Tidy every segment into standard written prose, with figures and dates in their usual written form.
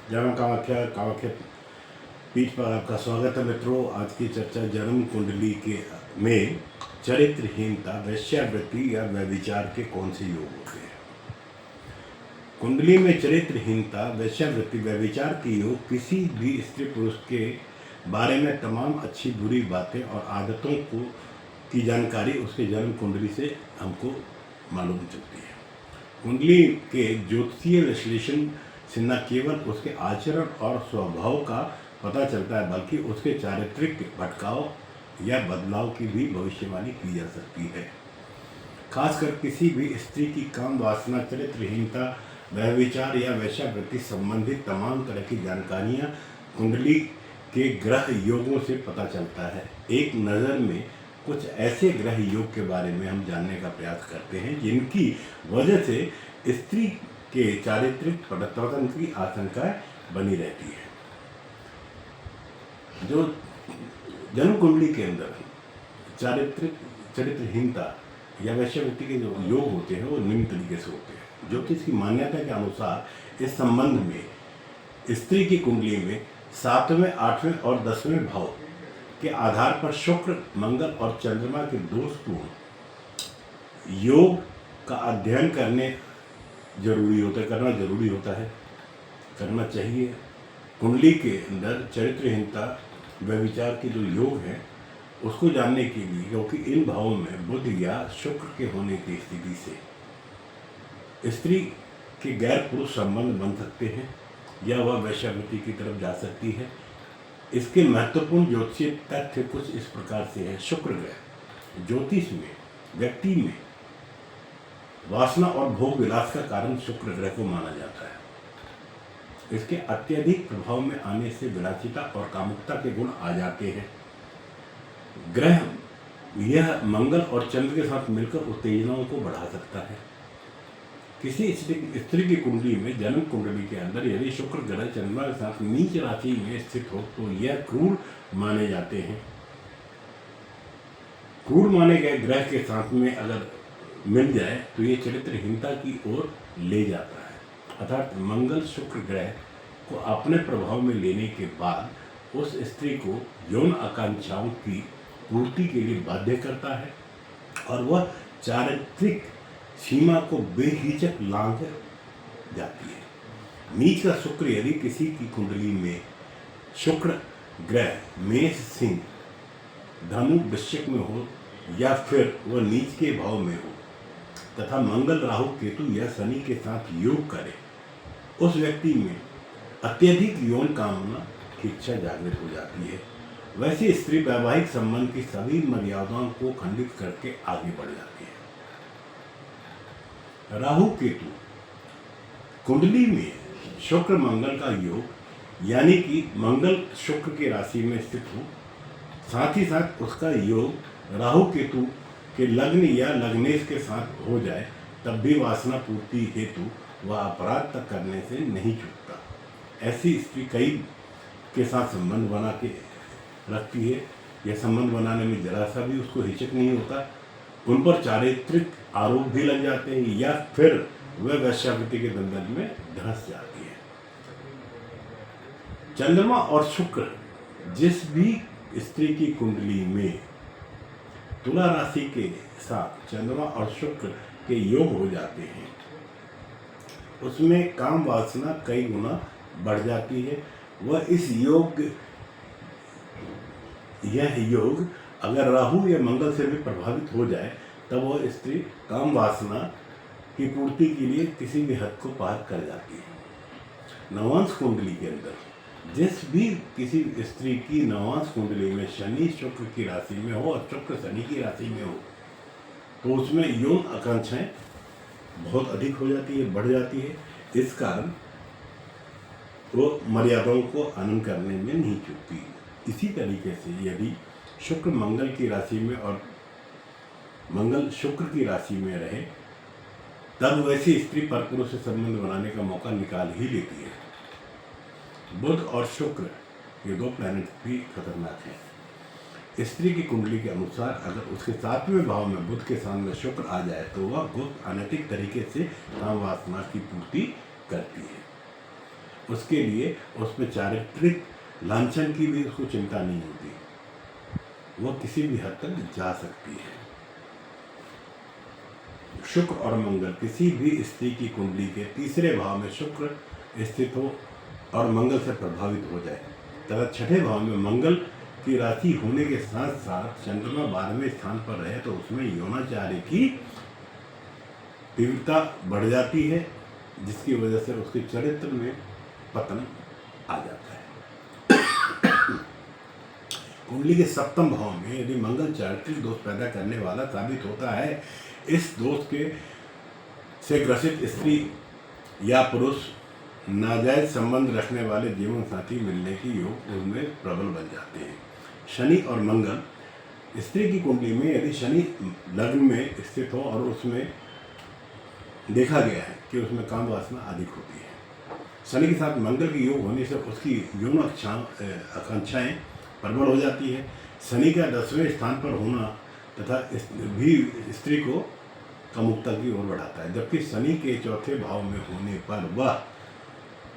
जय मां कामाख्या कामाख्या पीठ पर आपका स्वागत है मित्रों। आज की चर्चा जन्म कुंडली के में चरित्रहीनता, वैश्यावृत्ति या व्यभिचार के कौन से योग होते हैं। कुंडली में चरित्रहीनता, वैश्यावृत्ति, व्यभिचार के योग किसी भी स्त्री पुरुष के बारे में तमाम अच्छी बुरी बातें और आदतों को की जानकारी उसके जन्म कुंडली से हमको मालूम चलती है। कुंडली के ज्योतिषीय विश्लेषण से न केवल उसके आचरण और स्वभाव का पता चलता है, बल्कि उसके चारित्रिक भटकाव या बदलाव की भी भविष्यवाणी की जा सकती है। खासकर किसी भी स्त्री की काम वासना, चरित्रहीनता, व्यभिचार या वैश्यावृत्ति संबंधित तमाम तरह की जानकारियाँ कुंडली के ग्रह योगों से पता चलता है। एक नज़र में कुछ ऐसे ग्रह योग के बारे में हम जानने का प्रयास करते हैं जिनकी वजह से स्त्री के चारित्रिक परिवर्तन की आशंका बनी रहती है। जो जन्म कुंडली के अंदर चरित्रहीनता या वैश्यावृत्ति के जो योग होते हैं वो निम्न तरीके से होते हैं। ज्योतिष की मान्यता के अनुसार इस संबंध में स्त्री की कुंडली में 7वें, 8वें और 10वें भाव के आधार पर शुक्र, मंगल और चंद्रमा के दोषपूर्ण योग का अध्ययन करना जरूरी होता है, करना चाहिए। कुंडली के अंदर चरित्रहीनता, व्यभिचार के जो योग हैं उसको जानने के लिए, क्योंकि इन भावों में बुध या शुक्र के होने की स्थिति से स्त्री के गैर पुरुष संबंध बन सकते हैं या वह वैश्यावृत्ति की तरफ जा सकती है। इसके महत्वपूर्ण ज्योतिषीय तथ्य कुछ इस प्रकार से है। शुक्र ग्रह ज्योतिष में व्यक्ति में वासना और भोग विलास का कारण शुक्र ग्रह को माना जाता है। इसके अत्यधिक प्रभाव में आने से विलासिता और कामुकता के गुण आ जाते हैं। ग्रह यह मंगल और चंद्र के साथ मिलकर उत्तेजनाओं को बढ़ा सकता है। किसी स्त्री की कुंडली में, जन्म कुंडली के अंदर यदि शुक्र ग्रह चंद्रमा के साथ नीच राशि में स्थित हो तो यह क्रूर माने जाते हैं। क्रूर माने गए ग्रह के साथ में अगर मिल जाए तो ये चरित्रहीनता की ओर ले जाता है। अर्थात मंगल शुक्र ग्रह को अपने प्रभाव में लेने के बाद उस स्त्री को यौन आकांक्षाओं की पूर्ति के लिए बाध्य करता है और वह चारित्रिक सीमा को बेहिचक लांघ जाती है। नीच का शुक्र यदि किसी की कुंडली में शुक्र ग्रह मेष, सिंह, धनु, वृश्चिक में हो या फिर वह नीच के भाव में हो तथा मंगल, राहु, केतु या शनि के साथ योग करे, उस व्यक्ति में अत्यधिक यौन कामना की इच्छा जागृत हो जाती है। वैसे स्त्री वैवाहिक संबंध की सभी मर्यादाओं को खंडित करके आगे बढ़ जाती है। राहु केतु कुंडली में शुक्र मंगल का योग, यानी कि मंगल शुक्र की राशि में स्थित हो, साथ ही साथ उसका योग राहु केतु के लग्न या लग्नेश के साथ हो जाए, तब भी वासना पूर्ति हेतु वह अपराध तक करने से नहीं चूकता। ऐसी स्त्री कई के साथ संबंध बना के रखती है। यह संबंध बनाने में जरा सा भी उसको हिचक नहीं होता। उन पर चारित्रिक आरोप भी लग जाते हैं या फिर वह वैश्यावृत्ति के दलदल में धंस जाती है। चंद्रमा और शुक्र जिस भी स्त्री की कुंडली में तुला राशि के साथ चंद्रमा और शुक्र के योग हो जाते हैं, उसमें काम वासना कई गुना बढ़ जाती है। यह योग अगर राहु या मंगल से भी प्रभावित हो जाए तब वह स्त्री काम वासना की पूर्ति के लिए किसी भी हद को पार कर जाती है। नवांश कुंडली के अंदर जिस भी किसी स्त्री की नवांश कुंडली में शनि शुक्र की राशि में हो और शुक्र शनि की राशि में हो तो उसमें यौन आकांक्षाएं बहुत अधिक हो जाती है, बढ़ जाती है। इस कारण वो मर्यादाओं को आनंद करने में नहीं चूकती। इसी तरीके से यदि शुक्र मंगल की राशि में और मंगल शुक्र की राशि में रहे तब वैसी स्त्री परपुरुष से संबंध बनाने का मौका निकाल ही लेती है। बुध और शुक्र ये दो प्लैनेट भी खतरनाक हैं। स्त्री की कुंडली के अनुसार अगर उसके 7वें भाव में बुध के सामने शुक्र आ जाए तो वह गुप्त अनैतिक तरीके से काम वासना की पूर्ति करती है। उसके लिए उसमें चारित्रिक लांछन की भी उसको चिंता नहीं होती, वो किसी भी हद तक जा सकती है। शुक्र और मंगल, किसी भी स्त्री की कुंडली के तीसरे भाव में शुक्र स्थित हो और मंगल से प्रभावित हो जाए तथा छठे भाव में मंगल की राशि होने के साथ साथ चंद्रमा 12वें स्थान पर रहे तो उसमें यौनाचार्य की तीव्रता बढ़ जाती है, जिसकी वजह से उसके चरित्र में पतन आ जाता है। कुंडली के सप्तम भाव में यदि मंगल चारित्रिक दोष पैदा करने वाला साबित होता है, इस दोष के से ग्रसित स्त्री या पुरुष नाजायज संबंध रखने वाले जीवन साथी मिलने की योग उनमें प्रबल बन जाते हैं। शनि और मंगल, स्त्री की कुंडली में यदि शनि लग्न में स्थित हो और उसमें देखा गया है कि उसमें काम वासना अधिक होती है, शनि के साथ मंगल की योग होने से उसकी यौन आकांक्षाएं प्रबल हो जाती है। शनि का 10वें स्थान पर होना तथा भी स्त्री को कामुकता की ओर बढ़ाता है, जबकि शनि के चौथे भाव में होने पर वह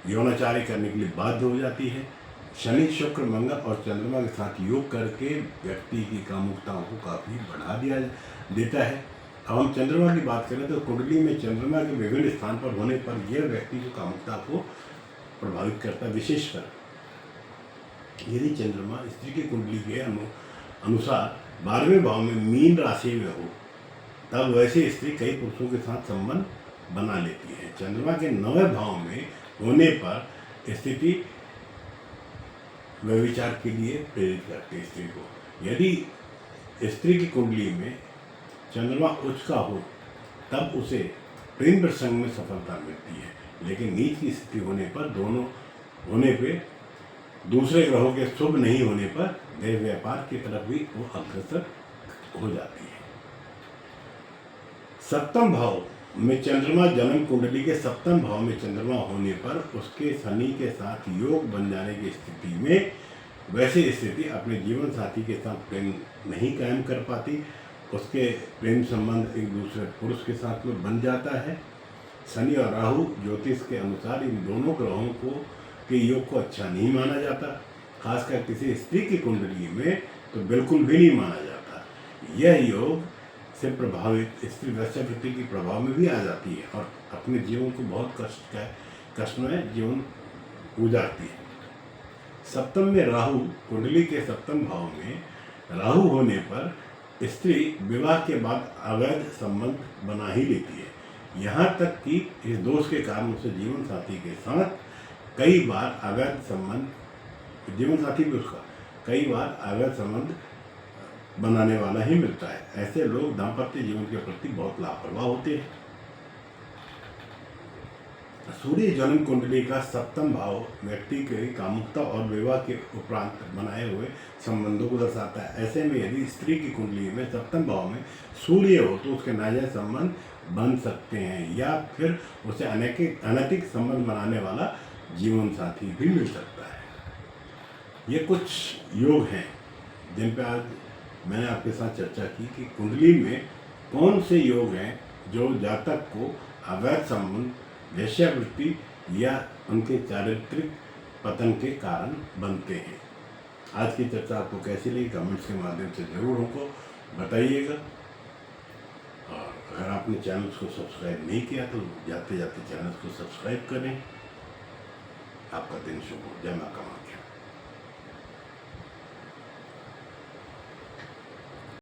यौनाचार्य करने के लिए बाध्य हो जाती है। शनि, शुक्र, मंगल और चंद्रमा के साथ योग करके व्यक्ति की कामुकताओं को काफ़ी बढ़ा देता है। अब हम चंद्रमा की बात करें तो कुंडली में चंद्रमा के विभिन्न स्थान पर होने पर यह व्यक्ति की कामुकता को प्रभावित करता है। विशेषकर यदि चंद्रमा स्त्री की कुंडली के अनुसार 12वें भाव में मीन राशि में हो, तब वैसे स्त्री कई पुरुषों के साथ संबंध बना लेती है। चंद्रमा के 9वें भाव में होने पर स्थिति व्यभिचार के लिए प्रेरित करती है स्त्री को। यदि स्त्री की कुंडली में चंद्रमा उच्च का हो तब उसे प्रेम प्रसंग में सफलता मिलती है, लेकिन नीच की स्थिति होने पर दूसरे ग्रहों के शुभ नहीं होने पर देह व्यापार की तरफ भी वो अग्रसर हो जाती है। सप्तम भाव में चंद्रमा, जन्म कुंडली के सप्तम भाव में चंद्रमा होने पर उसके शनि के साथ योग बन जाने की स्थिति में वैसे स्थिति अपने जीवन साथी के साथ प्रेम नहीं कायम कर पाती, उसके प्रेम संबंध एक दूसरे पुरुष के साथ में बन जाता है। शनि और राहु ज्योतिष के अनुसार इन दोनों ग्रहों के योग को अच्छा नहीं माना जाता, खासकर किसी स्त्री की कुंडली में तो बिल्कुल भी नहीं माना जाता। यह योग से प्रभावित स्त्री वैश्यावृत्ति के प्रभाव में भी आ जाती है और अपने जीवन को बहुत कष्ट में जीवन गुजारती है। सप्तम में राहु, कुंडली के सप्तम भाव में राहु होने पर स्त्री विवाह के बाद अवैध संबंध बना ही लेती है। यहाँ तक कि इस दोष के कारण उसे जीवन साथी के साथ कई बार अवैध संबंध, जीवन साथी भी उसका कई बार अवैध संबंध बनाने वाला ही मिलता है। ऐसे लोग दाम्पत्य जीवन के प्रति बहुत लापरवाह होते हैं। सूर्य जन्म कुंडली का सप्तम भाव व्यक्ति की कामुकता और विवाह के उपरांत बनाए हुए संबंधों को दर्शाता है। ऐसे में यदि स्त्री की कुंडली में सप्तम भाव में सूर्य हो तो उसके नाजायज संबंध बन सकते हैं या फिर उसे अनैतिक संबंध बनाने वाला जीवन साथी भी मिल सकता है। ये कुछ योग हैं जिन पर आज मैंने आपके साथ चर्चा की कि कुंडली में कौन से योग हैं जो जातक को अवैध संबंध, वेश्यावृत्ति या उनके चारित्रिक पतन के कारण बनते हैं। आज की चर्चा आपको कैसी लगी कमेंट्स के माध्यम से ज़रूर हमको बताइएगा, और अगर आपने चैनल को सब्सक्राइब नहीं किया तो जाते जाते चैनल को सब्सक्राइब करें। आपका दिन शुभ हो। जय मां कामाख्या।